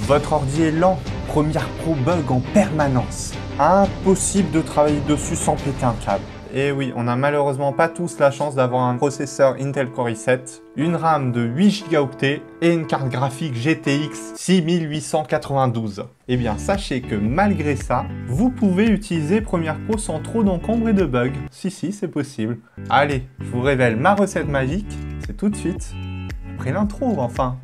Votre ordi est lent, Premiere Pro bug en permanence. Impossible de travailler dessus sans péter un câble. Et oui, on n'a malheureusement pas tous la chance d'avoir un processeur Intel Core i7, une RAM de 8 Go et une carte graphique GTX 6892. Eh bien, sachez que malgré ça, vous pouvez utiliser Premiere Pro sans trop d'encombre et de bugs. Si, c'est possible. Allez, je vous révèle ma recette magique, c'est tout de suite, après l'intro enfin.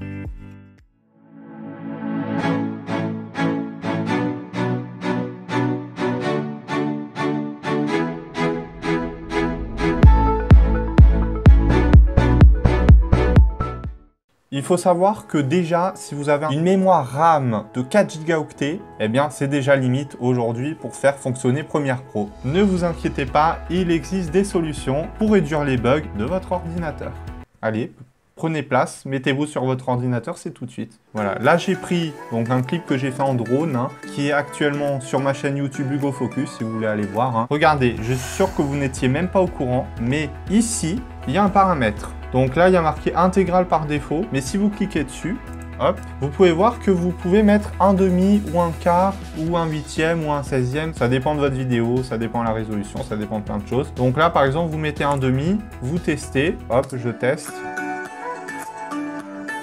Il faut savoir que déjà, si vous avez une mémoire RAM de 4 Go, eh bien c'est déjà limite aujourd'hui pour faire fonctionner Premiere Pro. Ne vous inquiétez pas, il existe des solutions pour réduire les bugs de votre ordinateur. Allez, prenez place, mettez-vous sur votre ordinateur, c'est tout de suite. Voilà, là j'ai pris donc un clip que j'ai fait en drone, qui est actuellement sur ma chaîne YouTube Hugo Focus, si vous voulez aller voir. Regardez, je suis sûr que vous n'étiez même pas au courant, mais ici, il y a un paramètre. Donc là, il y a marqué intégral par défaut, mais si vous cliquez dessus, hop, vous pouvez voir que vous pouvez mettre un demi ou un quart ou un huitième ou un 16e, ça dépend de votre vidéo, ça dépend de la résolution, ça dépend de plein de choses. Donc là, par exemple, vous mettez un demi, vous testez, hop, je teste.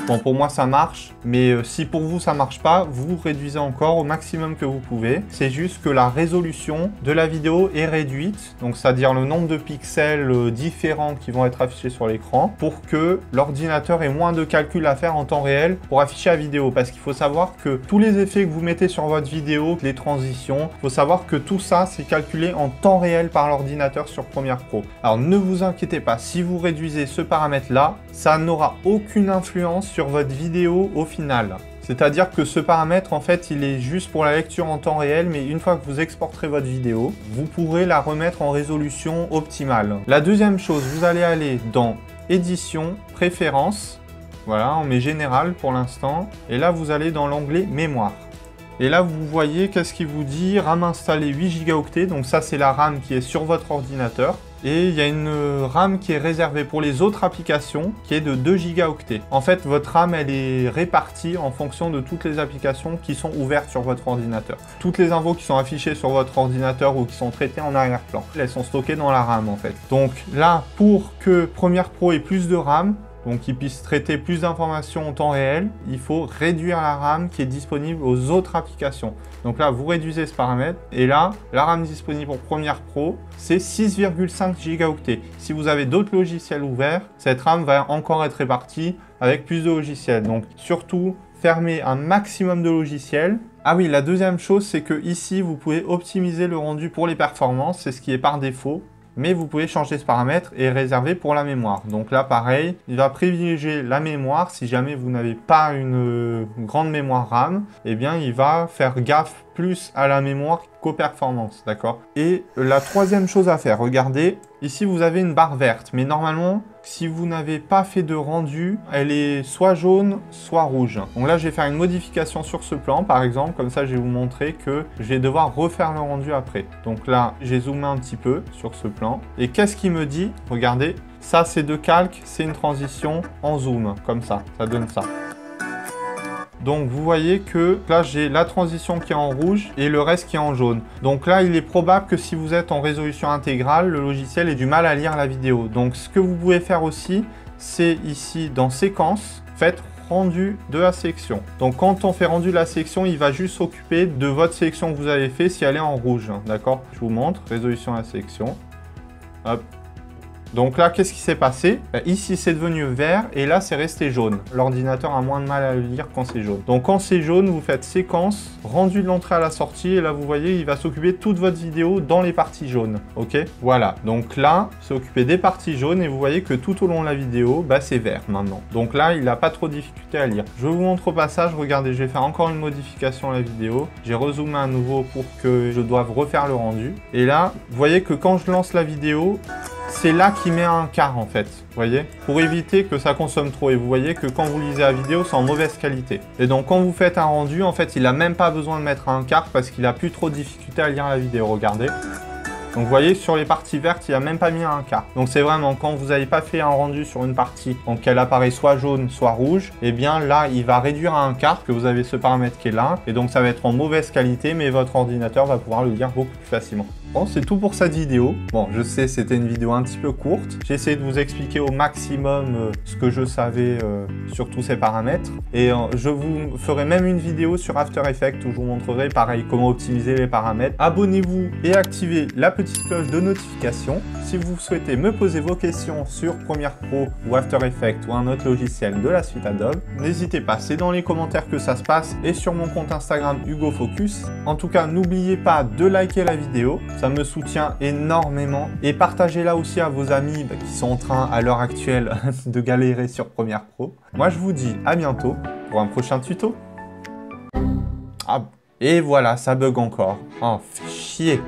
Bon, pour moi, ça marche, mais si pour vous, ça marche pas, vous réduisez encore au maximum que vous pouvez. C'est juste que la résolution de la vidéo est réduite, donc c'est-à-dire le nombre de pixels différents qui vont être affichés sur l'écran pour que l'ordinateur ait moins de calculs à faire en temps réel pour afficher la vidéo. Parce qu'il faut savoir que tous les effets que vous mettez sur votre vidéo, les transitions, il faut savoir que tout ça, c'est calculé en temps réel par l'ordinateur sur Premiere Pro. Alors, ne vous inquiétez pas, si vous réduisez ce paramètre-là, ça n'aura aucune influence sur votre vidéo au final. C'est-à-dire que ce paramètre, en fait, il est juste pour la lecture en temps réel, mais une fois que vous exporterez votre vidéo, vous pourrez la remettre en résolution optimale. La deuxième chose, vous allez aller dans Édition, Préférences, voilà, on met Général pour l'instant, et là, vous allez dans l'onglet Mémoire. Et là, vous voyez, qu'est-ce qu'il vous dit? RAM installée 8 Go, donc ça, c'est la RAM qui est sur votre ordinateur. Et il y a une RAM qui est réservée pour les autres applications qui est de 2 Go. En fait, votre RAM, elle est répartie en fonction de toutes les applications qui sont ouvertes sur votre ordinateur. Toutes les infos qui sont affichées sur votre ordinateur ou qui sont traitées en arrière-plan, elles sont stockées dans la RAM en fait. Donc là, pour que Premiere Pro ait plus de RAM, donc qu'il puisse traiter plus d'informations en temps réel, il faut réduire la RAM qui est disponible aux autres applications. Donc là, vous réduisez ce paramètre, et là, la RAM disponible pour Premiere Pro, c'est 6,5 Go. Si vous avez d'autres logiciels ouverts, cette RAM va encore être répartie avec plus de logiciels. Donc surtout, fermez un maximum de logiciels. Ah oui, la deuxième chose, c'est que ici, vous pouvez optimiser le rendu pour les performances, c'est ce qui est par défaut. Mais vous pouvez changer ce paramètre et réserver pour la mémoire. Donc là, pareil, il va privilégier la mémoire. Si jamais vous n'avez pas une grande mémoire RAM, eh bien, il va faire gaffe plus à la mémoire qu'aux performances, d'accord? Et la troisième chose à faire, regardez, ici, vous avez une barre verte. Mais normalement, si vous n'avez pas fait de rendu, elle est soit jaune, soit rouge. Donc là, je vais faire une modification sur ce plan, par exemple. Comme ça, je vais vous montrer que je vais devoir refaire le rendu après. Donc là, j'ai zoomé un petit peu sur ce plan. Et qu'est-ce qu'il me dit? Regardez, ça, c'est de calque, c'est une transition en zoom, comme ça donne ça. Donc vous voyez que là j'ai la transition qui est en rouge et le reste qui est en jaune. Donc là il est probable que si vous êtes en résolution intégrale, le logiciel ait du mal à lire la vidéo. Donc ce que vous pouvez faire aussi, c'est ici dans séquence, faites rendu de la sélection. Donc quand on fait rendu de la sélection, il va juste s'occuper de votre sélection que vous avez fait si elle est en rouge. D'accord? Je vous montre, résolution à la sélection. Hop. Donc là, qu'est-ce qui s'est passé? Ici, c'est devenu vert et là, c'est resté jaune. L'ordinateur a moins de mal à le lire quand c'est jaune. Donc quand c'est jaune, vous faites séquence, rendu de l'entrée à la sortie et là, vous voyez, il va s'occuper de toute votre vidéo dans les parties jaunes. Ok? Voilà. Donc là, il s'est occupé des parties jaunes et vous voyez que tout au long de la vidéo, c'est vert maintenant. Donc là, il n'a pas trop de difficulté à lire. Je vous montre au passage. Regardez, je vais faire encore une modification à la vidéo. J'ai rezoomé à nouveau pour que je doive refaire le rendu. Et là, vous voyez que quand je lance la vidéo, c'est là qu'il met un quart en fait, vous voyez, pour éviter que ça consomme trop. Et vous voyez que quand vous lisez la vidéo, c'est en mauvaise qualité. Et donc quand vous faites un rendu, en fait, il n'a même pas besoin de mettre un quart parce qu'il n'a plus trop de difficulté à lire la vidéo, regardez. Donc vous voyez, sur les parties vertes, il n'a même pas mis un quart. Donc c'est vraiment quand vous n'avez pas fait un rendu sur une partie, donc qu'elle apparaît soit jaune, soit rouge, et bien là, il va réduire à un quart, que vous avez ce paramètre qui est là, et donc ça va être en mauvaise qualité, mais votre ordinateur va pouvoir le lire beaucoup plus facilement. Bon, c'est tout pour cette vidéo. Bon, je sais, c'était une vidéo un petit peu courte. J'ai essayé de vous expliquer au maximum ce que je savais sur tous ces paramètres. Et je vous ferai même une vidéo sur After Effects où je vous montrerai, pareil, comment optimiser les paramètres. Abonnez-vous et activez la petite cloche de notification. Si vous souhaitez me poser vos questions sur Premiere Pro ou After Effects ou un autre logiciel de la suite Adobe, n'hésitez pas, c'est dans les commentaires que ça se passe et sur mon compte Instagram Hugo Focus. En tout cas, n'oubliez pas de liker la vidéo. Ça me soutient énormément. Et partagez-la aussi à vos amis qui sont en train, à l'heure actuelle, de galérer sur Premiere Pro. Moi, je vous dis à bientôt pour un prochain tuto. Ah, et voilà, ça bug encore. Oh, fait chier.